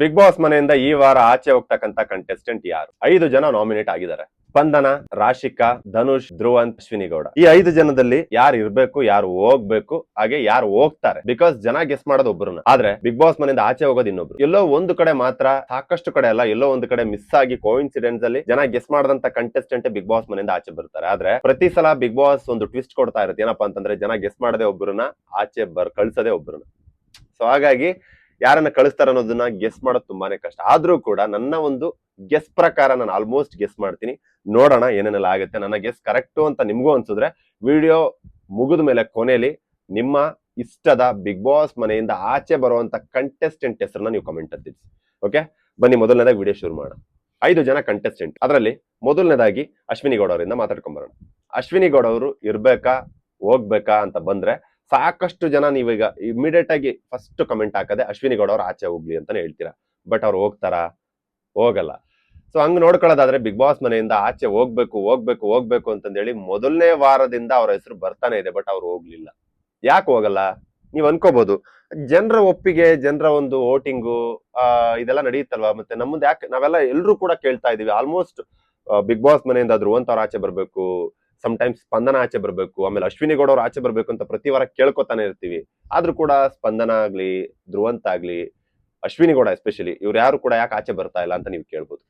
Big boss ಮನೆಯಿಂದ ಈ ವಾರ ಆಚೆ ಹೋಗ್ತಕ್ಕಂತ ಕಂಟೆಸ್ಟೆಂಟ್ ಯಾರು? 5 ಜನ ನಾಮಿನೇಟ್ ಆಗಿದ್ದಾರೆ. ಸ್ಪಂದನ, ರಾಶಿಕಾ, ಧನುಷ್, ಧ್ರುವಂತ್, ಅಶ್ವಿನಿ ಗೌಡ. ಈ 5 ಜನದಲ್ಲಿ ಯಾರು ಇರ್ಬೇಕು, ಯಾರು ಹೋಗ್ಬೇಕು, ಹಾಗೆ ಯಾರು ಹೋಗ್ತಾರೆ? ಬಿಕಾಸ್ ಜನ ಗೆಸ್ ಮಾಡೋದು ಒಬ್ಬರನ್ನ, ಆದ್ರೆ ಬಿಗ್ ಬಾಸ್ ಮನೆಯಿಂದ ಆಚೆ ಹೋಗೋದು ಇನ್ನೊಬ್ರು. ಎಲ್ಲೋ ಒಂದು ಕಡೆ ಮಾತ್ರ, ಸಾಕಷ್ಟು ಕಡೆ ಅಲ್ಲ, ಎಲ್ಲೋ ಒಂದು ಕಡೆ ಮಿಸ್ ಆಗಿ ಕೋಇನ್ಸಿಡೆನ್ಸ್ ಅಲ್ಲಿ ಜನ ಗೆಸ್ ಮಾಡದಂತ ಕಂಟೆಸ್ಟೆಂಟ್ ಬಿಗ್ ಬಾಸ್ ಮನೆಯಿಂದ ಆಚೆ ಬರ್ತಾರೆ. ಆದ್ರೆ ಪ್ರತಿ ಸಲ ಬಿಗ್ ಬಾಸ್ ಒಂದು ಟ್ವಿಸ್ಟ್ ಕೊಡ್ತಾ ಇರುತ್ತೆ. ಏನಪ್ಪಾ ಅಂತಂದ್ರೆ, ಜನ ಗೆಸ್ ಮಾಡದೆ ಒಬ್ಬರನ್ನ ಆಚೆ ಕಳ್ಸದೆ ಒಬ್ಬರನ್ನ. ಸೊ ಹಾಗಾಗಿ ಯಾರನ್ನ ಕಳಿಸ್ತಾರ ಅನ್ನೋದನ್ನ ಗೆಸ್ ಮಾಡೋದು ತುಂಬಾನೇ ಕಷ್ಟ. ಆದ್ರೂ ಕೂಡ ನನ್ನ ಒಂದು ಗೆಸ್ ಪ್ರಕಾರ ನಾನು ಆಲ್ಮೋಸ್ಟ್ ಗೆಸ್ ಮಾಡ್ತೀನಿ. ನೋಡೋಣ ಏನೇನೆಲ್ಲ ಆಗುತ್ತೆ. ನನ್ನ ಗೆಸ್ ಕರೆಕ್ಟು ಅಂತ ನಿಮ್ಗೂ ಅನ್ಸಿದ್ರೆ ವಿಡಿಯೋ ಮುಗಿದ ಮೇಲೆ ಕೊನೆಯಲ್ಲಿ ನಿಮ್ಮ ಇಷ್ಟದ ಬಿಗ್ ಬಾಸ್ ಮನೆಯಿಂದ ಆಚೆ ಬರುವಂತ ಕಂಟೆಸ್ಟೆಂಟ್ ಹೆಸರನ್ನ ನೀವು ಕಮೆಂಟ್ ಅಲ್ಲಿ ತಿಳಿಸಿ. ಓಕೆ, ಬನ್ನಿ ಮೊದಲನೇದಾಗಿ ವಿಡಿಯೋ ಶುರು ಮಾಡೋಣ. 5 ಜನ ಕಂಟೆಸ್ಟೆಂಟ್. ಅದರಲ್ಲಿ ಮೊದಲನೇದಾಗಿ ಅಶ್ವಿನಿ ಗೌಡ ಅವರಿಂದ ಮಾತಾಡ್ಕೊಂಡ್ ಬರೋಣ. ಅಶ್ವಿನಿ ಗೌಡ ಅವರು ಇರ್ಬೇಕಾ ಹೋಗ್ಬೇಕಾ ಅಂತ ಬಂದ್ರೆ ಸಾಕಷ್ಟು ಜನ ನೀವೀಗ ಇಮಿಡಿಯೇಟ್ ಆಗಿ ಫಸ್ಟ್ ಕಮೆಂಟ್ ಹಾಕದೆ ಅಶ್ವಿನಿ ಗೌಡ ಅವ್ರು ಆಚೆ ಹೋಗ್ಲಿ ಅಂತಾನೆ ಹೇಳ್ತೀರಾ. ಬಟ್ ಅವ್ರು ಹೋಗ್ತಾರಾ? ಹೋಗಲ್ಲ. ಸೊ ಹಂಗ್ ನೋಡ್ಕೊಳ್ಳೋದಾದ್ರೆ ಬಿಗ್ ಬಾಸ್ ಮನೆಯಿಂದ ಆಚೆ ಹೋಗ್ಬೇಕು ಹೋಗ್ಬೇಕು ಹೋಗ್ಬೇಕು ಅಂತಂದೇಳಿ ಮೊದಲನೇ ವಾರದಿಂದ ಅವ್ರ ಹೆಸರು ಬರ್ತಾನೆ ಇದೆ. ಬಟ್ ಅವ್ರು ಹೋಗ್ಲಿಲ್ಲ. ಯಾಕೆ ಹೋಗಲ್ಲ? ನೀವ್ ಅನ್ಕೋಬಹುದು, ಜನರ ಒಪ್ಪಿಗೆ, ಜನರ ಒಂದು ವೋಟಿಂಗು ಇದೆಲ್ಲ ನಡೆಯುತ್ತಲ್ವಾ. ಮತ್ತೆ ನಮ್ಮದು ಯಾಕೆ ನಾವೆಲ್ಲ ಎಲ್ರು ಕೂಡ ಕೇಳ್ತಾ ಇದೀವಿ. ಆಲ್ಮೋಸ್ಟ್ ಬಿಗ್ ಬಾಸ್ ಮನೆಯಿಂದ ಧ್ರುವಂತ್ ಅವ್ರ ಆಚೆ ಬರ್ಬೇಕು, ಟೈಮ್ಸ್ ಸ್ಪಂದನ ಆಚೆ ಬರ್ಬೇಕು, ಆಮೇಲೆ ಅಶ್ವಿನಿ ಗೌಡ ಅವ್ರು ಆಚೆ ಬರ್ಬೇಕು ಅಂತ ಪ್ರತಿ ವಾರ ಕೇಳ್ಕೊತಾನೆ ಇರ್ತೀವಿ. ಆದ್ರೂ ಕೂಡ ಸ್ಪಂದನ ಆಗ್ಲಿ, ಧ್ರುವಂತ್ ಆಗ್ಲಿ, ಅಶ್ವಿನಿ ಗೌಡ ಎಸ್ಪೆಷಲಿ, ಇವ್ರು ಯಾರು ಕೂಡ ಯಾಕೆ ಆಚೆ ಬರ್ತಾ ಇಲ್ಲ ಅಂತ ನೀವು ಕೇಳ್ಬೋದು.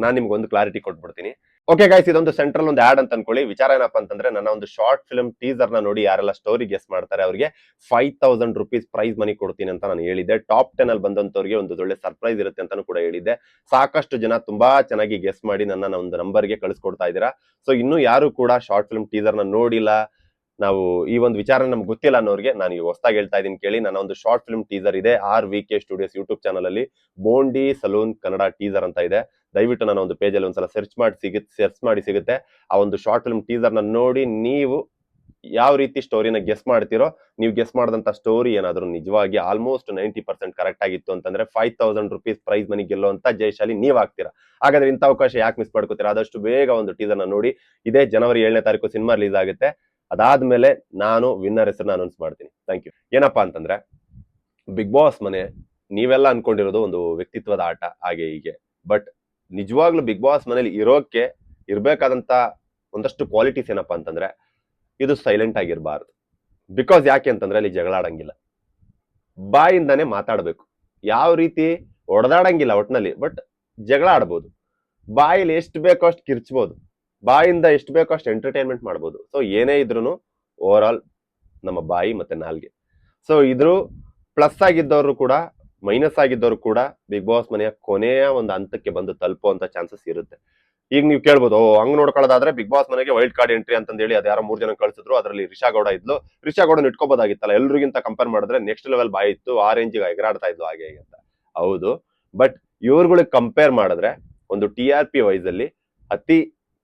ನಾನ್ ನಿಮ್ಗೆ ಒಂದು ಕ್ಲಾರಿಟಿ ಕೊಟ್ಬಿಡ್ತೀನಿ. ಓಕೆ ಗೈಸ್, ಇದೊಂದು ಸೆಂಟ್ರಲ್ ಒಂದು ಆಡ್ ಅಂತ ಅನ್ಕೊಳ್ಳಿ. ವಿಚಾರ ಏನಪ್ಪಾ ಅಂತಂದ್ರೆ, ನನ್ನ ಒಂದು ಶಾರ್ಟ್ ಫಿಲ್ಮ್ ಟೀಸರ್ ನ ನೋಡಿ ಯಾರೆಲ್ಲ ಸ್ಟೋರಿ ಗೆಸ್ ಮಾಡ್ತಾರೆ ಅವ್ರಿಗೆ 5000 rupees ಪ್ರೈಸ್ ಮನಿ ಕೊಡ್ತೀನಿ ಅಂತ ನಾನು ಹೇಳಿದ್ದೆ. ಟಾಪ್ 10 ಅಲ್ಲಿ ಬಂದಂತವ್ರಿಗೆ ಒಂದು ಒಳ್ಳೆ ಸರ್ಪ್ರೈಸ್ ಇರುತ್ತೆ ಅಂತಾನು ಕೂಡ ಹೇಳಿದ್ದೆ. ಸಾಕಷ್ಟು ಜನ ತುಂಬಾ ಚೆನ್ನಾಗಿ ಗೆಸ್ ಮಾಡಿ ನನ್ನ ಒಂದು ನಂಬರ್ಗೆ ಕಳಿಸ್ಕೊಡ್ತಾ ಇದ್ದೀರಾ. ಸೊ ಇನ್ನು ಯಾರು ಕೂಡ ಶಾರ್ಟ್ ಫಿಲ್ಮ್ ಟೀಸರ್ ನ ನೋಡಿಲ್ಲ, ನಾವು ಈ ಒಂದು ವಿಚಾರ ನಮ್ಗೆ ಗೊತ್ತಿಲ್ಲ ಅನ್ನೋರಿಗೆ ನಾನು ಈಗ ಹೊಸದಾಗಿ ಹೇಳ್ತಾ ಇದೀನಿ ಕೇಳಿ. ನನ್ನ ಒಂದು ಶಾರ್ಟ್ ಫಿಲ್ಮ್ ಟೀಸರ್ ಇದೆ RVK ಸ್ಟುಡಿಯೋಸ್ ಯೂಟ್ಯೂಬ್ ಚಾನಲ್ ಅಲ್ಲಿ. ಬೋಂಡಿ ಸಲೂನ್ ಕನ್ನಡ ಟೀಸರ್ ಅಂತ ಇದೆ. ದಯವಿಟ್ಟು ನನ್ನ ಒಂದು ಪೇಜ್ ಅಲ್ಲಿ ಒಂದ್ಸಲ ಸರ್ಚ್ ಮಾಡಿ ಸಿಗುತ್ತೆ. ಆ ಒಂದು ಶಾರ್ಟ್ ಫಿಲ್ಮ್ ಟೀಸರ್ ನ ನೋಡಿ ನೀವು ಯಾವ ರೀತಿ ಸ್ಟೋರಿನ ಗೆಸ್ ಮಾಡ್ತಿರೋ, ನೀವು ಗೆಸ್ ಮಾಡಿದಂತ ಸ್ಟೋರಿ ಏನಾದ್ರು ನಿಜವಾಗಿ ಆಲ್ಮೋಸ್ಟ್ 90% ಕರೆಕ್ಟ್ ಆಗಿತ್ತು ಅಂತಂದ್ರೆ 5000 rupees ಪ್ರೈಸ್ ಮನಿ ಗೆಲ್ಲುವಂತ ಜಯಶಾಲಿ ನೀವ್ ಆಗ್ತೀರಾ. ಹಾಗಾದ್ರೆ ಇಂಥ ಅವಕಾಶ ಯಾಕೆ ಮಿಸ್ ಮಾಡ್ಕೋತೀರಾ? ಆದಷ್ಟು ಬೇಗ ಒಂದು ಟೀಸರ್ ನ ನೋಡಿ. ಇದೇ ಜನವರಿ 7ನೇ ತಾರೀಕು ಸಿನಿಮಾ ರಿಲೀಸ್ ಆಗುತ್ತೆ. ಅದಾದ್ಮೇಲೆ ನಾನು ವಿನ್ನರ್ ಹೆಸರನ್ನ ಅನೌನ್ಸ್ ಮಾಡ್ತೀನಿ. Thank you. ಏನಪ್ಪಾ ಅಂತಂದ್ರೆ, ಬಿಗ್ ಬಾಸ್ ಮನೆ ನೀವೆಲ್ಲ ಅನ್ಕೊಂಡಿರೋದು ಒಂದು ವ್ಯಕ್ತಿತ್ವದ ಆಟ ಹಾಗೆ ಹೀಗೆ. ಬಟ್ ನಿಜವಾಗ್ಲೂ ಬಿಗ್ ಬಾಸ್ ಮನೇಲಿ ಇರ್ಬೇಕಾದಂತ ಒಂದಷ್ಟು ಕ್ವಾಲಿಟೀಸ್ ಏನಪ್ಪಾ ಅಂತಂದ್ರೆ, ಇದು ಸೈಲೆಂಟ್ ಆಗಿರ್ಬಾರ್ದು. ಬಿಕಾಸ್ ಯಾಕೆ ಅಂತಂದ್ರೆ ಅಲ್ಲಿ ಜಗಳ ಆಡಂಗಿಲ್ಲ, ಬಾಯಿಂದಾನೆ ಮಾತಾಡ್ಬೇಕು. ಯಾವ ರೀತಿ ಹೊಡೆದಾಡಂಗಿಲ್ಲ ಒಟ್ನಲ್ಲಿ, ಬಟ್ ಜಗಳ ಆಡ್ಬೋದು. ಬಾಯಲ್ಲಿ ಎಷ್ಟು ಬೇಕೋ ಅಷ್ಟು ಕಿರ್ಚ್ಬೋದು, ಬಾಯಿಂದ ಎಷ್ಟು ಬೇಕೋ ಅಷ್ಟು ಎಂಟರ್ಟೈನ್ಮೆಂಟ್ ಮಾಡ್ಬೋದು. ಸೊ ಏನೇ ಇದ್ರು ಓವರ್ ಆಲ್ ನಮ್ಮ ಬಾಯಿ ಮತ್ತೆ ನಾಲ್ಗೆ. ಸೊ ಇದ್ರು ಪ್ಲಸ್ ಆಗಿದ್ದವರು ಕೂಡ ಮೈನಸ್ ಆಗಿದ್ದವರು ಕೂಡ ಬಿಗ್ ಬಾಸ್ ಮನೆಯ ಕೊನೆಯ ಒಂದು ಹಂತಕ್ಕೆ ಬಂದು ತಲುಪುವಂತ ಚಾನ್ಸಸ್ ಇರುತ್ತೆ. ಈಗ ನೀವು ಕೇಳ್ಬೋದು, ಹಂಗ್ ನೋಡ್ಕೊಳ್ಳೋದಾದ್ರೆ ಬಿಗ್ ಬಾಸ್ ಮನೆಗೆ ವೈಲ್ಡ್ ಕಾರ್ಡ್ ಎಂಟ್ರಿ ಅಂತ ಹೇಳಿ ಅದ್ಯಾರೋ 3 ಜನ ಕಳ್ಸಿದ್ರು. ಅದರಲ್ಲಿ ರಿಷಾ ಗೌಡ ಇದ್ಲು. ರಿಷಾ ಗೌಡ ಇಟ್ಕೋಬೋದಾಗಿತ್ತಲ್ಲ, ಎಲ್ರಿಗಿಂತ ಕಂಪೇರ್ ಮಾಡಿದ್ರೆ ನೆಕ್ಸ್ಟ್ ಲೆವೆಲ್ ಬಾಯಿ ಇತ್ತು, ಆ ರೇಂಜಿಗೆ ಎಗರಾಡ್ತಾ ಇದ್ಲು ಹಾಗೆ ಹೀಗೆ ಅಂತ. ಹೌದು, ಬಟ್ ಇವ್ರುಗಳಿಗೆ ಕಂಪೇರ್ ಮಾಡಿದ್ರೆ ಒಂದು TRP ವೈಸ್ ಅಲ್ಲಿ ಅತಿ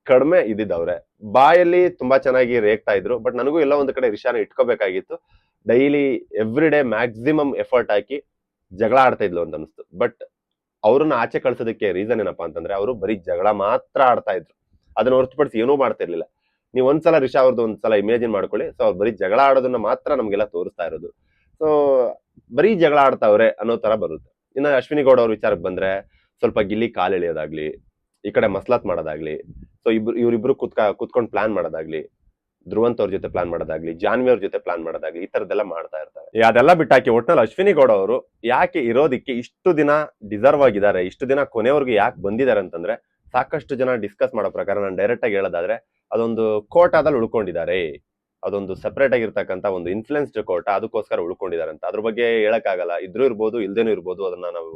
ಕಡಿಮೆ ಇದ್ದಿದ್ದವ್ರೆ. ಬಾಯಲ್ಲಿ ತುಂಬಾ ಚೆನ್ನಾಗಿ ರೇಗ್ತಾ ಇದ್ರು. ಬಟ್ ನನಗೂ ಎಲ್ಲ ಒಂದು ಕಡೆ ರಿಷಾನ ಇಟ್ಕೋಬೇಕಾಗಿತ್ತು. Daily every day maximum effort ಹಾಕಿ ಜಗಳ ಆಡ್ತಾ ಇದ್ಲು ಅಂತ ಅನಿಸ್ತು. ಬಟ್ ಅವ್ರನ್ನ ಆಚೆ ಕಳ್ಸೋದಕ್ಕೆ ರೀಸನ್ ಏನಪ್ಪಾ ಅಂತಂದ್ರೆ, ಅವರು ಬರೀ ಜಗಳ ಮಾತ್ರ ಆಡ್ತಾ ಇದ್ರು. ಅದನ್ನ ಹೊರತುಪಡಿಸಿ ಏನೂ ಮಾಡ್ತಾ ಇರ್ಲಿಲ್ಲ. ನೀವು ಒಂದ್ಸಲ ರಿಷಾ ಅವ್ರದ್ದು ಒಂದ್ಸಲ ಇಮೇಜಿನ್ ಮಾಡ್ಕೊಳ್ಳಿ. ಸೊ ಅವ್ರು ಬರೀ ಜಗಳ ಆಡೋದನ್ನ ಮಾತ್ರ ನಮ್ಗೆಲ್ಲ ತೋರಿಸ್ತಾ ಇರೋದು. ಸೊ ಬರೀ ಜಗಳ ಆಡ್ತಾವ್ರೆ ಅನ್ನೋ ತರ ಬರುತ್ತೆ. ಇನ್ನು ಅಶ್ವಿನಿ ಗೌಡ ಅವ್ರ ವಿಚಾರಕ್ಕೆ ಬಂದ್ರೆ, ಸ್ವಲ್ಪ ಗಿಲ್ಲಿ ಕಾಲ್ ಎಳೆಯೋದಾಗ್ಲಿ, ಈ ಕಡೆ ಮಸ್ಲಾತ್ ಮಾಡೋದಾಗ್ಲಿ, ಸೊ ಇವ್ರಿಬ್ರು ಕುತ್ಕೊಂಡು ಪ್ಲಾನ್ ಮಾಡೋದಾಗ್ಲಿ, ಧ್ರುವಂತ್ ಅವ್ರ ಜೊತೆ ಪ್ಲಾನ್ ಮಾಡೋದಾಗ್ಲಿ, ಜಾನ್ವಿ ಅವ್ರ ಜೊತೆ ಪ್ಲಾನ್ ಮಾಡೋದಾಗ್ಲಿ, ಈ ತರದೆಲ್ಲ ಮಾಡ್ತಾ ಇರ್ತಾರೆ. ಅದೆಲ್ಲ ಬಿಟ್ಟಾಕಿ ಒಟ್ನಲ್ಲಿ ಅಶ್ವಿನಿ ಗೌಡ ಅವರು ಯಾಕೆ ಇರೋದಿಕ್ಕೆ ಇಷ್ಟು ದಿನ ಡಿಸರ್ವ್ ಆಗಿದ್ದಾರೆ, ಇಷ್ಟು ದಿನ ಕೊನೆವರೆಗೂ ಯಾಕೆ ಬಂದಿದ್ದಾರೆ ಅಂತಂದ್ರೆ, ಸಾಕಷ್ಟು ಜನ ಡಿಸ್ಕಸ್ ಮಾಡೋ ಪ್ರಕಾರ ನಾನು ಡೈರೆಕ್ಟ್ ಆಗಿ ಹೇಳೋದಾದ್ರೆ, ಅದೊಂದು ಕೋಟಾದಲ್ಲಿ ಉಳ್ಕೊಂಡಿದ್ದಾರೆ. ಅದೊಂದು ಸೆಪರೇಟ್ ಆಗಿರ್ತಕ್ಕಂಥ ಒಂದು ಇನ್ಫ್ಲುಯೆನ್ಸ್ಡ್ ಕೋಟ, ಅದಕ್ಕೋಸ್ಕರ ಉಳ್ಕೊಂಡಿದ್ದಾರೆ ಅಂತ. ಅದ್ರ ಬಗ್ಗೆ ಹೇಳಕ್ಕಾಗಲ್ಲ. ಇದ್ರೂ ಇರ್ಬೋದು, ಇಲ್ದೇನೂ ಇರ್ಬೋದು, ಅದನ್ನ ನಾವು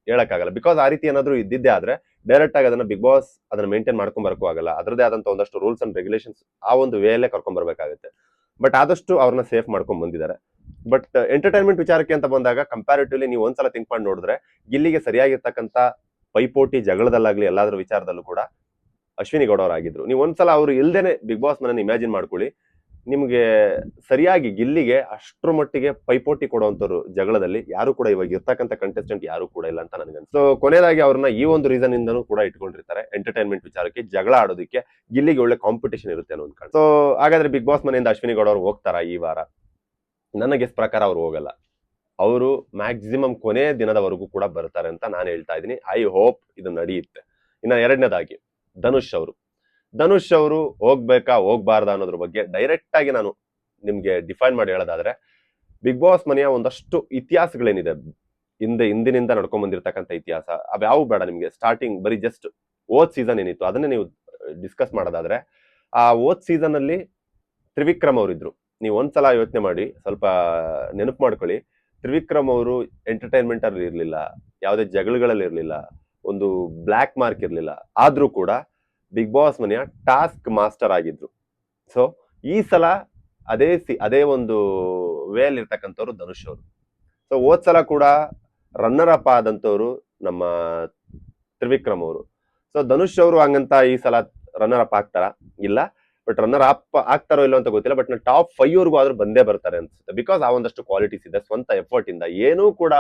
ಹೇಳಕ್ಕಾಗಲ್ಲ. ಬಿಕಾಸ್ ಆ ರೀತಿ ಏನಾದ್ರು ಇದ್ದಿದ್ದೆ ಆದ್ರೆ ಡೈರೆಕ್ಟ್ ಆಗಿ ಅದನ್ನ ಬಿಗ್ ಬಾಸ್ ಅದನ್ನ ಮೇಂಟೈನ್ ಮಾಡ್ಕೊಂಡ್ ಬರಕ್ಕೂ ಆಗಲ್ಲ. ಅದರದೇ ಆದಂತ ಒಂದಷ್ಟು ರೂಲ್ಸ್ ಅಂಡ್ ರೆಗ್ಯುಲೇಷನ್ಸ್ ಆ ಒಂದು ವೇಲೆ ಕರ್ಕೊಂಡ್ ಬರ್ಬೇಕಾಗುತ್ತೆ. ಬಟ್ ಆದಷ್ಟು ಅವ್ರನ್ನ ಸೇಫ್ ಮಾಡ್ಕೊಂಡ್ ಬಂದಿದ್ದಾರೆ. ಬಟ್ ಎಂಟರ್ಟೈನ್ಮೆಂಟ್ ವಿಚಾರಕ್ಕೆ ಅಂತ ಬಂದಾಗ ಕಂಪ್ಯಾರಿಟಿವ್ಲಿ ನೀವು ಒಂದ್ಸಲ ಥಿಂಕ್ ಮಾಡಿ ನೋಡಿದ್ರೆ, ಗಿಲ್ಲಿಗೆ ಸರಿಯಾಗಿರ್ತಕ್ಕಂಥ ಪೈಪೋಟಿ ಜಗಳದಲ್ಲಾಗ್ಲಿ ಎಲ್ಲಾದ್ರ ವಿಚಾರದಲ್ಲೂ ಕೂಡ ಅಶ್ವಿನಿ ಗೌಡ ಅವರಾಗಿದ್ರು. ನೀವು ಒಂದ್ಸಲ ಅವ್ರು ಇಲ್ದೇನೆ ಬಿಗ್ ಬಾಸ್ ಮನೆಯನ್ನು ಇಮ್ಯಾಜಿನ್ ಮಾಡ್ಕೊಳ್ಳಿ, ನಿಮ್ಗೆ ಸರಿಯಾಗಿ ಗಿಲ್ಲಿಗೆ ಅಷ್ಟ್ರ ಮಟ್ಟಿಗೆ ಪೈಪೋಟಿ ಕೊಡುವಂತವ್ರು ಜಗಳದಲ್ಲಿ ಯಾರು ಕೂಡ ಇವಾಗ ಇರ್ತಕ್ಕಂಥ ಕಂಟೆಸ್ಟೆಂಟ್ ಯಾರು ಕೂಡ ಇಲ್ಲ ಅಂತ ನನಗೆ. ಸೊ ಕೊನೆಯದಾಗಿ ಅವ್ರನ್ನ ಈ ಒಂದು ರೀಸನ್ ಇಂದನೂ ಕೂಡ ಇಟ್ಕೊಂಡಿರ್ತಾರೆ, ಎಂಟರ್ಟೈನ್ಮೆಂಟ್ ವಿಚಾರಕ್ಕೆ ಜಗಳ ಆಡೋದಕ್ಕೆ. ಗಿಲ್ಲಿಗೆ ಒಳ್ಳೆ ಕಾಂಪಿಟೇಷನ್ ಇರುತ್ತೆ ಅನ್ನೋ ಒಂದು ಕಾರಣ. ಸೊ ಹಾಗಾದ್ರೆ ಬಿಗ್ ಬಾಸ್ ಮನೆಯಿಂದ ಅಶ್ವಿನಿ ಗೌಡ ಅವ್ರು ಹೋಗ್ತಾರಾ ಈ ವಾರ? ನನ್ನ ಗೆಸ್ ಪ್ರಕಾರ ಅವ್ರು ಹೋಗಲ್ಲ. ಅವರು ಮ್ಯಾಕ್ಸಿಮಮ್ ಕೊನೆ ದಿನದವರೆಗೂ ಕೂಡ ಬರ್ತಾರೆ ಅಂತ ನಾನು ಹೇಳ್ತಾ ಇದ್ದೀನಿ. ಐ ಹೋಪ್ ಇದು ನಡೆಯುತ್ತೆ. ಇನ್ನ ಎರಡನೇದಾಗಿ ಧನುಷ್ ಅವರು ಹೋಗ್ಬೇಕಾ ಹೋಗ್ಬಾರ್ದಾ ಅನ್ನೋದ್ರ ಬಗ್ಗೆ ಡೈರೆಕ್ಟ್ ಆಗಿ ನಾನು ನಿಮ್ಗೆ ಡಿಫೈನ್ ಮಾಡಿ ಹೇಳೋದಾದ್ರೆ, ಬಿಗ್ ಬಾಸ್ ಮನೆಯ ಒಂದಷ್ಟು ಇತಿಹಾಸಗಳೇನಿದೆ, ಹಿಂದಿನಿಂದ ನಡ್ಕೊಂಡ್ ಬಂದಿರತಕ್ಕಂಥ ಇತಿಹಾಸ, ಅವ್ಯಾವು ಬೇಡ ನಿಮ್ಗೆ. ಸ್ಟಾರ್ಟಿಂಗ್ ಬರೀ ಜಸ್ಟ್ ಓದ್ ಸೀಸನ್ ಏನಿತ್ತು ಅದನ್ನೇ ನೀವು ಡಿಸ್ಕಸ್ ಮಾಡೋದಾದ್ರೆ, ಆ ಓದ್ ಸೀಸನ್ ಅಲ್ಲಿ ತ್ರಿವಿಕ್ರಮ್ ಅವರಿದ್ರು. ನೀವು ಒಂದ್ಸಲ ಯೋಚನೆ ಮಾಡಿ, ಸ್ವಲ್ಪ ನೆನಪು ಮಾಡ್ಕೊಳ್ಳಿ. ತ್ರಿವಿಕ್ರಮ್ ಅವರು ಎಂಟರ್ಟೈನ್ಮೆಂಟ್ ಅಲ್ಲಿ ಇರ್ಲಿಲ್ಲ, ಯಾವುದೇ ಜಗಳಗಳಲ್ಲಿ ಇರ್ಲಿಲ್ಲ, ಒಂದು ಬ್ಲ್ಯಾಕ್ ಮಾರ್ಕ್ ಇರ್ಲಿಲ್ಲ. ಆದ್ರೂ ಕೂಡ ಬಿಗ್ ಬಾಸ್ ಮನೆಯ ಟಾಸ್ಕ್ ಮಾಸ್ಟರ್ ಆಗಿದ್ರು. ಸೊ ಈ ಸಲ ಅದೇ ಒಂದು ವೇಲ್ ಇರ್ತಕ್ಕಂಥವ್ರು ಧನುಷ್ ಅವರು. ಸೊ ಹೋದ್ ಸಲ ಕೂಡ ರನ್ನರ್ ಅಪ್ ಆದಂತವ್ರು ನಮ್ಮ ತ್ರಿವಿಕ್ರಮ್ ಅವರು. ಸೊ ಧನುಷ್ ಅವರು ಹಂಗಂತ ಈ ಸಲ ರನ್ನರ್ ಅಪ್ ಆಗ್ತಾರ? ಇಲ್ಲ. ಬಟ್ ರನ್ನರ್ ಅಪ್ ಆಗ್ತಾರೋ ಇಲ್ಲೋ ಅಂತ ಗೊತ್ತಿಲ್ಲ. ಬಟ್ ಟಾಪ್ 5 ವರ್ಗೂ ಆದ್ರೂ ಬಂದೇ ಬರ್ತಾರೆ ಅನ್ಸುತ್ತೆ. ಬಿಕಾಸ್ ಆ ಒಂದಷ್ಟು ಕ್ವಾಲಿಟೀಸ್ ಇದೆ, ಸ್ವಂತ ಎಫರ್ಟ್ ಇಂದ. ಏನೂ ಕೂಡ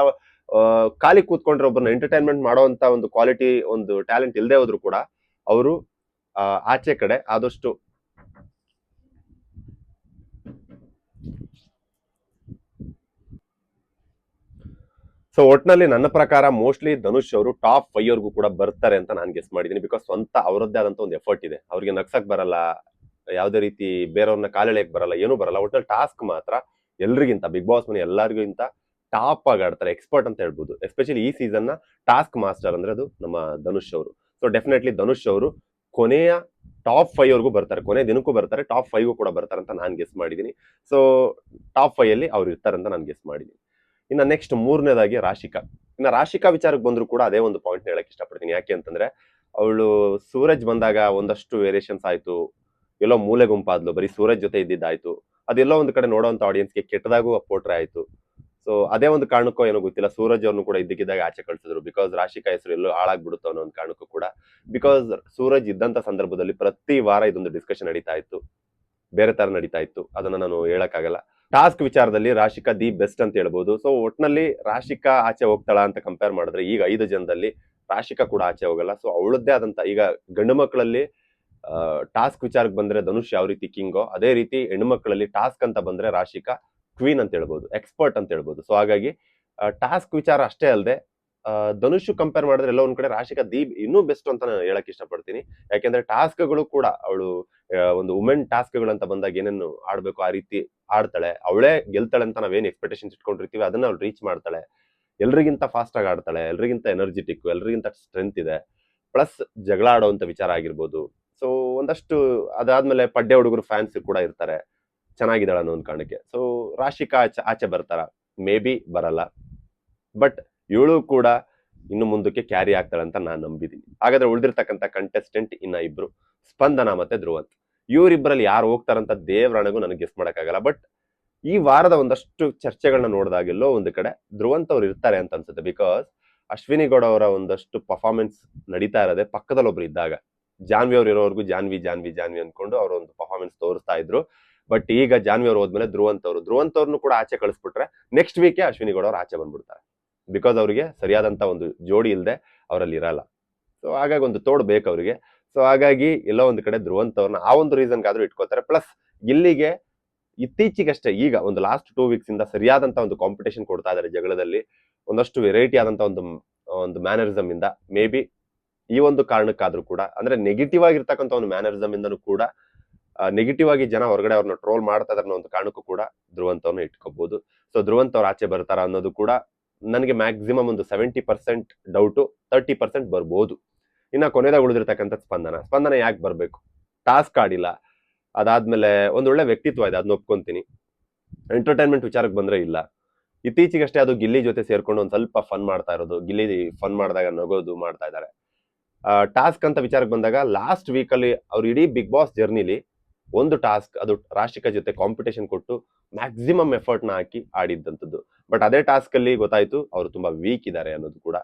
ಖಾಲಿ ಕೂತ್ಕೊಂಡ್ರೆ ಒಬ್ಬರನ್ನ ಎಂಟರ್ಟೈನ್ಮೆಂಟ್ ಮಾಡುವಂತ ಒಂದು ಕ್ವಾಲಿಟಿ, ಒಂದು ಟ್ಯಾಲೆಂಟ್ ಇಲ್ಲದೆ ಹೋದ್ರು ಕೂಡ ಅವರು ಆಚೆ ಕಡೆ ಆದಷ್ಟು ಸೊ ಒಟ್ನಲ್ಲಿ ನನ್ನ ಪ್ರಕಾರ ಮೋಸ್ಟ್ಲಿ ಧನುಷ್ ಅವರು ಟಾಪ್ 5 ವರ್ಗೂ ಕೂಡ ಬರ್ತಾರೆ ಅಂತ ನಾನು ಗೆಸ್ ಮಾಡಿದ್ದೀನಿ. ಬಿಕಾಸ್ ಸ್ವಂತ ಅವರದ್ದೇ ಆದಂತ ಒಂದು ಎಫರ್ಟ್ ಇದೆ. ಅವ್ರಿಗೆ ನಗ್ಸಕ್ ಬರಲ್ಲ, ಯಾವುದೇ ರೀತಿ ಬೇರೆಯವ್ರನ್ನ ಕಾಲೆಳೆಯಕ್ ಬರಲ್ಲ, ಏನೂ ಬರಲ್ಲ. ಒಟ್ನಲ್ಲಿ ಟಾಸ್ಕ್ ಮಾತ್ರ ಎಲ್ರಿಗಿಂತ, ಬಿಗ್ ಬಾಸ್ ಮನೆ ಎಲ್ಲರಿಗಿಂತ ಟಾಪ್ ಆಗಿ ಆಡ್ತಾರೆ, ಎಕ್ಸ್ಪರ್ಟ್ ಅಂತ ಹೇಳ್ಬೋದು. ಎಸ್ಪೆಷಲಿ ಈ ಸೀಸನ್ ನ ಟಾಸ್ಕ್ ಮಾಸ್ಟರ್ ಅಂದ್ರೆ ಅದು ನಮ್ಮ ಧನುಷ್ ಅವರು. ಸೊ ಡೆಫಿನೆಟ್ಲಿ ಧನುಷ್ ಅವರು ಕೊನೆಯ ಟಾಪ್ 5 ವರ್ಗೂ ಬರ್ತಾರೆ, ಕೊನೆ ದಿನಕ್ಕೂ ಬರ್ತಾರೆ, ಟಾಪ್ 5 ಕೂಡ ಬರ್ತಾರೆ ಅಂತ ನಾನು ಗೆಸ್ ಮಾಡಿದ್ದೀನಿ. ಸೊ ಟಾಪ್ 5 ಅಲ್ಲಿ ಅವ್ರು ಇರ್ತಾರೆ ಅಂತ ನಾನು ಗೆಸ್ ಮಾಡಿದ್ದೀನಿ. ಇನ್ನ ನೆಕ್ಸ್ಟ್ ಮೂರನೇದಾಗಿ ರಾಶಿಕಾ. ಇನ್ನ ರಾಶಿಕಾ ವಿಚಾರಕ್ಕೆ ಬಂದ್ರು ಕೂಡ ಅದೇ ಒಂದು ಪಾಯಿಂಟ್ ಹೇಳಕ್ ಇಷ್ಟಪಡ್ತೀನಿ. ಯಾಕೆ ಅಂತಂದ್ರೆ, ಅವಳು ಸೂರಜ್ ಬಂದಾಗ ಒಂದಷ್ಟು ವೇರಿಯೇಷನ್ಸ್ ಆಯ್ತು, ಎಲ್ಲೋ ಮೂಲೆ ಗುಂಪಾದ್ಲು, ಬರೀ ಸೂರಜ್ ಜೊತೆ ಇದ್ದಿದ್ದಾಯ್ತು. ಅದೆಲ್ಲೋ ಒಂದು ಕಡೆ ನೋಡೋಂತ ಆಡಿಯನ್ಸ್ಗೆ ಕೆಟ್ಟದಾಗೂ ಅಪ್ಪೋಟ್ರೆ ಆಯ್ತು. ಸೊ ಅದೇ ಒಂದು ಕಾರಣಕ್ಕೋ ಏನೋ ಗೊತ್ತಿಲ್ಲ, ಸೂರಜ್ ಅವ್ರನ್ನು ಕೂಡ ಇದ್ದಕ್ಕಿದ್ದಾಗ ಆಚೆ ಕಳ್ಸಿದ್ರು. ಬಿಕಾಸ್ ರಾಶಿಕಾ ಹೆಸರು ಎಲ್ಲೋ ಹಾಳಾಗ್ಬಿಡುತ್ತೋ ಅನ್ನೋ ಒಂದು ಕಾರಣಕ್ಕೂ ಕೂಡ. ಬಿಕಾಸ್ ಸೂರಜ್ ಇದ್ದಂತ ಸಂದರ್ಭದಲ್ಲಿ ಪ್ರತಿ ವಾರ ಇದೊಂದು ಡಿಸ್ಕಷನ್ ನಡೀತಾ ಇತ್ತು, ಬೇರೆ ತರ ನಡೀತಾ ಇತ್ತು. ಅದನ್ನ ನಾನು ಹೇಳಕ್ಕಾಗಲ್ಲ. ಟಾಸ್ಕ್ ವಿಚಾರದಲ್ಲಿ ರಾಶಿಕಾ ದಿ ಬೆಸ್ಟ್ ಅಂತ ಹೇಳ್ಬೋದು. ಸೊ ಒಟ್ನಲ್ಲಿ ರಾಶಿಕಾ ಆಚೆ ಹೋಗ್ತಾಳ ಅಂತ ಕಂಪೇರ್ ಮಾಡಿದ್ರೆ, ಈಗ 5 ಜನದಲ್ಲಿ ರಾಶಿಕಾ ಕೂಡ ಆಚೆ ಹೋಗಲ್ಲ. ಸೊ ಅವಳದ್ದೇ ಆದಂತ, ಈಗ ಗಂಡು ಮಕ್ಕಳಲ್ಲಿ ಟಾಸ್ಕ್ ವಿಚಾರಕ್ಕೆ ಬಂದ್ರೆ ಧನುಷ್ ಯಾವ ರೀತಿ ಕಿಂಗೋ, ಅದೇ ರೀತಿ ಹೆಣ್ಣು ಮಕ್ಕಳಲ್ಲಿ ಟಾಸ್ಕ್ ಅಂತ ಬಂದ್ರೆ ರಾಶಿಕಾ ಕ್ವೀನ್ ಅಂತ ಹೇಳ್ಬೋದು, ಎಕ್ಸ್ಪರ್ಟ್ ಅಂತ ಹೇಳ್ಬೋದು. ಸೊ ಹಾಗಾಗಿ ಟಾಸ್ಕ್ ವಿಚಾರ ಅಷ್ಟೇ ಅಲ್ಲದೆ ಧನುಷ್ ಕಂಪೇರ್ ಮಾಡಿದ್ರೆ ಎಲ್ಲೋ ಒಂದ್ ಕಡೆ ರಾಶಿಕಾ ದಿ ಇನ್ನೂ ಬೆಸ್ಟ್ ಅಂತ ನಾನು ಹೇಳಕ್ ಇಷ್ಟಪಡ್ತೀನಿ. ಯಾಕೆಂದ್ರೆ ಟಾಸ್ಕ್ಗಳು ಕೂಡ ಅವಳು ಒಂದು ವುಮೆನ್ ಟಾಸ್ಕ್ಗಳು ಅಂತ ಬಂದಾಗ ಏನೇನು ಆಡ್ಬೇಕು ಆ ರೀತಿ ಆಡ್ತಾಳೆ. ಅವಳೇ ಗೆಲ್ತಾಳೆ ಅಂತ ನಾವೇನ್ ಎಕ್ಸ್ಪೆಕ್ಟೇಷನ್ಸ್ ಇಟ್ಕೊಂಡಿರ್ತೀವಿ ಅದನ್ನ ಅವ್ಳು ರೀಚ್ ಮಾಡ್ತಾಳೆ. ಎಲ್ರಿಗಿಂತ ಫಾಸ್ಟ್ ಆಗಿ ಆಡ್ತಾಳೆ, ಎಲ್ರಿಗಿಂತ ಎನರ್ಜೆಟಿಕ್, ಎಲ್ರಿಗಿಂತ ಸ್ಟ್ರೆಂತ್ ಇದೆ. ಪ್ಲಸ್ ಜಗಳ ಆಡುವಂತ ವಿಚಾರ ಆಗಿರ್ಬೋದು. ಸೊ ಒಂದಷ್ಟು ಅದಾದ್ಮೇಲೆ ಪಡ್ಡೆ ಹುಡುಗರು ಫ್ಯಾನ್ಸ್ ಕೂಡ ಇರ್ತಾರೆ, ಚೆನ್ನಾಗಿದ್ದಾಳೆ ಅನ್ನೋ ಒಂದು ಕಾರಣಕ್ಕೆ. ಸೊ ರಾಶಿಕಾ ಆಚೆ ಬರ್ತಾರ? ಮೇ ಬಿ ಬರಲ್ಲ. ಬಟ್ ಇವಳು ಕೂಡ ಇನ್ನು ಮುಂದಕ್ಕೆ ಕ್ಯಾರಿ ಆಗ್ತಾಳೆ ಅಂತ ನಾನು ನಂಬಿದ್ದೀನಿ. ಹಾಗಾದ್ರೆ ಉಳಿದಿರ್ತಕ್ಕಂಥ ಕಂಟೆಸ್ಟೆಂಟ್ ಇನ್ನ ಇಬ್ರು, ಸ್ಪಂದನ ಮತ್ತೆ ಧ್ರುವಂತ್. ಇವರಿಬ್ಬರಲ್ಲಿ ಯಾರು ಹೋಗ್ತಾರಂತ ದೇವ್ರಾಣಗೂ ನನಗೆ ಗೆಸ್ ಮಾಡಕ್ಕಾಗಲ್ಲ. ಬಟ್ ಈ ವಾರದ ಒಂದಷ್ಟು ಚರ್ಚೆಗಳನ್ನ ನೋಡಿದಾಗೆಲ್ಲೋ ಒಂದು ಕಡೆ ಧ್ರುವಂತ್ ಅವ್ರು ಇರ್ತಾರೆ ಅಂತ ಅನ್ಸುತ್ತೆ. ಬಿಕಾಸ್ ಅಶ್ವಿನಿ ಗೌಡ ಅವರ ಒಂದಷ್ಟು ಪರ್ಫಾರ್ಮೆನ್ಸ್ ನಡೀತಾ ಇರೋದೆ ಪಕ್ಕದಲ್ಲಿ ಒಬ್ರು ಇದ್ದಾಗ. ಜಾನ್ವಿ ಅವ್ರು ಇರೋವರೆಗೂ ಜಾನ್ವಿ ಜಾನ್ವಿ ಜಾನ್ವಿ ಅನ್ಕೊಂಡು ಅವ್ರ ಒಂದು ಪರ್ಫಾರ್ಮೆನ್ಸ್ ತೋರಿಸ್ತಾ ಇದ್ರು. ಬಟ್ ಈಗ ಜಾನ್ವಿ ಅವ್ರು ಹೋದ್ಮೇಲೆ ಧ್ರುವಂತ್ ಅವ್ರನ್ನು ಕೂಡ ಆಚೆ ಕಳಿಸ್ಬಿಟ್ರೆ ನೆಕ್ಸ್ಟ್ ವೀಕೆ ಅಶ್ವಿನಿ ಗೌಡ ಅವ್ರು ಆಚೆ ಬಂದ್ಬಿಡ್ತಾರೆ. ಬಿಕಾಸ್ ಅವರಿಗೆ ಸರಿಯಾದಂತ ಒಂದು ಜೋಡಿ ಇಲ್ಲದೆ ಅವರಲ್ಲಿ ಇರಲ್ಲ. ಸೊ ಹಾಗಾಗಿ ಒಂದು ತೋಡ್ ಬೇಕು ಅವರಿಗೆ. ಸೊ ಹಾಗಾಗಿ ಎಲ್ಲೋ ಒಂದು ಕಡೆ ಧ್ರುವಂತ್ ಅವ್ರನ್ನ ಆ ಒಂದು ರೀಸನ್ಗಾದ್ರೂ ಇಟ್ಕೋತಾರೆ. ಪ್ಲಸ್ ಇಲ್ಲಿಗೆ ಇತ್ತೀಚೆಗಷ್ಟೇ, ಈಗ ಒಂದು ಲಾಸ್ಟ್ 2 ವೀಕ್ಸ್ ಇಂದ ಸರಿಯಾದಂತ ಒಂದು ಕಾಂಪಿಟೇಷನ್ ಕೊಡ್ತಾ ಇದ್ದಾರೆ ಜಗಳದಲ್ಲಿ. ಒಂದಷ್ಟು ವೆರೈಟಿ ಆದಂತ ಒಂದು ಮ್ಯಾನರಿಸಮ್ ಇಂದ, ಮೇ ಬಿ ಈ ಒಂದು ಕಾರಣಕ್ಕಾದ್ರೂ ಕೂಡ, ಅಂದ್ರೆ ನೆಗೆಟಿವ್ ಆಗಿರ್ತಕ್ಕಂಥ ಒಂದು ಮ್ಯಾನರಿಸಮ್ ಇಂದನೂ ಕೂಡ ನೆಗೆಟಿವ್ ಆಗಿ ಜನ ಹೊರಗಡೆ ಅವ್ರನ್ನ ಟ್ರೋಲ್ ಮಾಡ್ತಾ ಇದಾರೆ ಅನ್ನೋ ಒಂದು ಕಾರಣಕ್ಕೂ ಕೂಡ ಧ್ರುವಂತ್ ಅವ್ರನ್ನ ಇಟ್ಕೋಬಹುದು. ಸೊ ಧ್ರುವಂತ್ ಅವ್ರು ಆಚೆ ಬರ್ತಾರ ಅನ್ನೋದು ಕೂಡ ನನಗೆ ಮ್ಯಾಕ್ಸಿಮಮ್ ಒಂದು 70% ಡೌಟು, 30% ಬರ್ಬೋದು. ಇನ್ನ ಕೊನೆದಾಗ ಉಳಿದಿರ್ತಕ್ಕಂಥ ಸ್ಪಂದನ ಯಾಕೆ ಬರ್ಬೇಕು? ಟಾಸ್ಕ್ ಆಡಿಲ್ಲ, ಅದಾದ್ಮೇಲೆ ಒಂದೊಳ್ಳೆ ವ್ಯಕ್ತಿತ್ವ ಇದೆ, ಅದನ್ನ ಒಪ್ಕೊಂತೀನಿ. ಎಂಟರ್ಟೈನ್ಮೆಂಟ್ ವಿಚಾರಕ್ಕೆ ಬಂದ್ರೆ ಇಲ್ಲ. ಇತ್ತೀಚೆಗಷ್ಟೇ ಅದು ಗಿಲ್ಲಿ ಜೊತೆ ಸೇರ್ಕೊಂಡು ಒಂದ್ ಸ್ವಲ್ಪ ಫನ್ ಮಾಡ್ತಾ ಇರೋದು, ಗಿಲ್ಲಿ ಫನ್ ಮಾಡಿದಾಗ ನಗೋದು ಮಾಡ್ತಾ ಇದ್ದಾರೆ. ಟಾಸ್ಕ್ ಅಂತ ವಿಚಾರಕ್ಕೆ ಬಂದಾಗ ಲಾಸ್ಟ್ ವೀಕ್ ಅಲ್ಲಿ ಅವ್ರು ಇಡೀ ಬಿಗ್ ಬಾಸ್ ಜರ್ನಿಲಿ ಒಂದು ಟಾಸ್ಕ್, ಅದು ರಾಶಿಕಾ ಜೊತೆ ಕಾಂಪಿಟೇಷನ್ ಕೊಟ್ಟು ಮ್ಯಾಕ್ಸಿಮಮ್ ಎಫರ್ಟ್ ನ ಹಾಕಿ ಆಡಿದ್ದಂಥದ್ದು. ಬಟ್ ಅದೇ ಟಾಸ್ಕ್ ಅಲ್ಲಿ ಗೊತ್ತಾಯ್ತು ಅವರು ತುಂಬಾ ವೀಕ್ ಇದ್ದಾರೆ ಅನ್ನೋದು ಕೂಡ.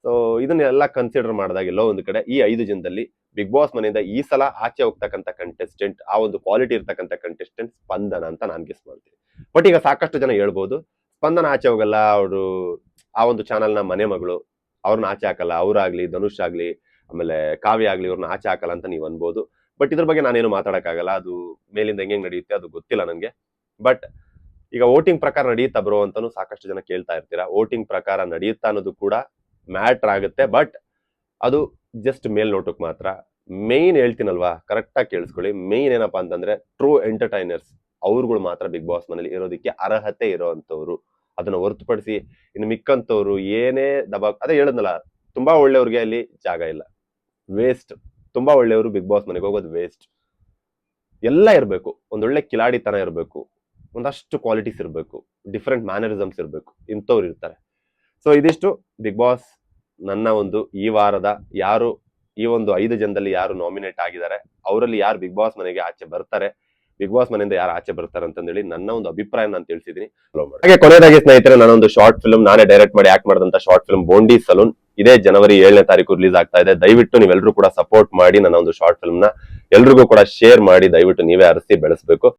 ಸೊ ಇದನ್ನೆಲ್ಲ ಕನ್ಸಿಡರ್ ಮಾಡಿದಾಗ ಎಲ್ಲೋ ಒಂದು ಕಡೆ ಈ 5 ಜನದಲ್ಲಿ ಬಿಗ್ ಬಾಸ್ ಮನೆಯಿಂದ ಈ ಸಲ ಆಚೆ ಹೋಗ್ತಕ್ಕಂಥ ಕಂಟೆಸ್ಟೆಂಟ್, ಆ ಒಂದು ಕ್ವಾಲಿಟಿ ಇರ್ತಕ್ಕಂಥ ಕಂಟೆಸ್ಟೆಂಟ್ ಸ್ಪಂದನ ಅಂತ ನಾನು ಗೆಸ್ ಮಾಡ್ತೀನಿ. ಬಟ್ ಈಗ ಸಾಕಷ್ಟು ಜನ ಹೇಳ್ಬೋದು ಸ್ಪಂದನ ಆಚೆ ಹೋಗಲ್ಲ, ಅವರು ಆ ಒಂದು ಚಾನಲ್ ನ ಮನೆ ಮಗಳು, ಅವ್ರನ್ನ ಆಚೆ ಹಾಕಲ್ಲ, ಅವ್ರಾಗ್ಲಿ ಧನುಷ್ ಆಗ್ಲಿ ಆಮೇಲೆ ಕಾವ್ಯ ಆಗ್ಲಿ ಇವ್ರನ್ನ ಆಚೆ ಹಾಕಲ್ಲ ಅಂತ ನೀವು ಅನ್ಬೋದು. ಬಟ್ ಇದ್ರ ಬಗ್ಗೆ ನಾನೇನು ಮಾತಾಡಕ್ಕಾಗಲ್ಲ, ಅದು ಮೇಲಿಂದ ಹೆಂಗೆ ನಡೆಯುತ್ತೆ ಅದು ಗೊತ್ತಿಲ್ಲ ನನಗೆ. ಬಟ್ ಈಗ ವೋಟಿಂಗ್ ಪ್ರಕಾರ ನಡೆಯುತ್ತಾ ಬ್ರೋ ಅಂತಾನು ಸಾಕಷ್ಟು ಜನ ಕೇಳ್ತಾ ಇರ್ತೀರಾ. ವೋಟಿಂಗ್ ಪ್ರಕಾರ ನಡೆಯುತ್ತಾ ಅನ್ನೋದು ಕೂಡ ಮ್ಯಾಟ್ರ್ ಆಗುತ್ತೆ, ಬಟ್ ಅದು ಜಸ್ಟ್ ಮೇಲ್ನೋಟಕ್ಕೆ ಮಾತ್ರ. ಮೇನ್ ಹೇಳ್ತೀನಲ್ವಾ, ಕರೆಕ್ಟ್ ಆಗಿ ಕೇಳಿಸ್ಕೊಳ್ಳಿ. ಮೇನ್ ಏನಪ್ಪಾ ಅಂತಂದ್ರೆ ಟ್ರೂ ಎಂಟರ್ಟೈನರ್ಸ್ ಅವ್ರುಗಳು ಮಾತ್ರ ಬಿಗ್ ಬಾಸ್ ಮನೇಲಿ ಇರೋದಕ್ಕೆ ಅರ್ಹತೆ ಇರೋಂಥವ್ರು. ಅದನ್ನ ಹೊರತುಪಡಿಸಿ ಇನ್ನು ಮಿಕ್ಕಂತವ್ರು ಏನೇ ಅದೇ ಹೇಳದ್ನಲ್ಲ, ತುಂಬಾ ಒಳ್ಳೆಯವ್ರಿಗೆ ಅಲ್ಲಿ ಜಾಗ ಇಲ್ಲ, ವೇಸ್ಟ್. ತುಂಬಾ ಒಳ್ಳೆಯವರು ಬಿಗ್ ಬಾಸ್ ಮನೆಗೆ ಹೋಗೋದು ವೇಸ್ಟ್. ಎಲ್ಲ ಇರಬೇಕು, ಒಂದೊಳ್ಳೆ ಕಿಲಾಡಿತನ ಇರಬೇಕು, ಒಂದಷ್ಟು ಕ್ವಾಲಿಟೀಸ್ ಇರಬೇಕು, ಡಿಫ್ರೆಂಟ್ ಮ್ಯಾನರಿಸಮ್ಸ್ ಇರಬೇಕು, ಇಂಥವ್ರು ಇರ್ತಾರೆ. ಸೊ ಇದಿಷ್ಟು ಬಿಗ್ ಬಾಸ್ ನನ್ನ ಒಂದು ಈ ವಾರದ ಯಾರು ಈ ಒಂದು 5 ಜನದಲ್ಲಿ ಯಾರು ನಾಮಿನೇಟ್ ಆಗಿದ್ದಾರೆ, ಅವರಲ್ಲಿ ಯಾರು ಬಿಗ್ ಬಾಸ್ ಮನೆಗೆ ಆಚೆ ಬರ್ತಾರೆ, ಬಿಗ್ ಬಾಸ್ ಮನೆಯಿಂದ ಯಾರು ಆಚೆ ಬರ್ತಾರೆ ಅಂತಂದೇಳಿ ನನ್ನ ಒಂದು ಅಭಿಪ್ರಾಯ ನಾನು ತಿಳಿಸಿದೀನಿ. ಹಾಗೆ ಕೊನೆಯದಾಗಿ ಸ್ನೇಹಿತರೆ, ನಾನೊಂದು ಶಾರ್ಟ್ ಫಿಲ್ಮ್ ನಾನೇ ಡೈರೆಕ್ಟ್ ಮಾಡಿ ಆಕ್ಟ್ ಮಾಡಿದಂತ ಶಾರ್ಟ್ ಫಿಲ್ಮ್ ಬೋಂಡಿ ಸಲೂನ್ ಇದೇ ಜನವರಿ 7ನೇ ತಾರೀಕು ರಿಲೀಸ್ ಆಗ್ತಾ ಇದೆ. ದಯವಿಟ್ಟು ನೀವೆಲ್ಲರೂ ಕೂಡ ಸಪೋರ್ಟ್ ಮಾಡಿ ನನ್ನ ಒಂದು ಶಾರ್ಟ್ ಫಿಲ್ಮ್ ನ ಎಲ್ರಿಗೂ ಕೂಡ ಶೇರ್ ಮಾಡಿ, ದಯವಿಟ್ಟು ನೀವೇ ಅರಸಿ ಬೆಳೆಸಬೇಕು.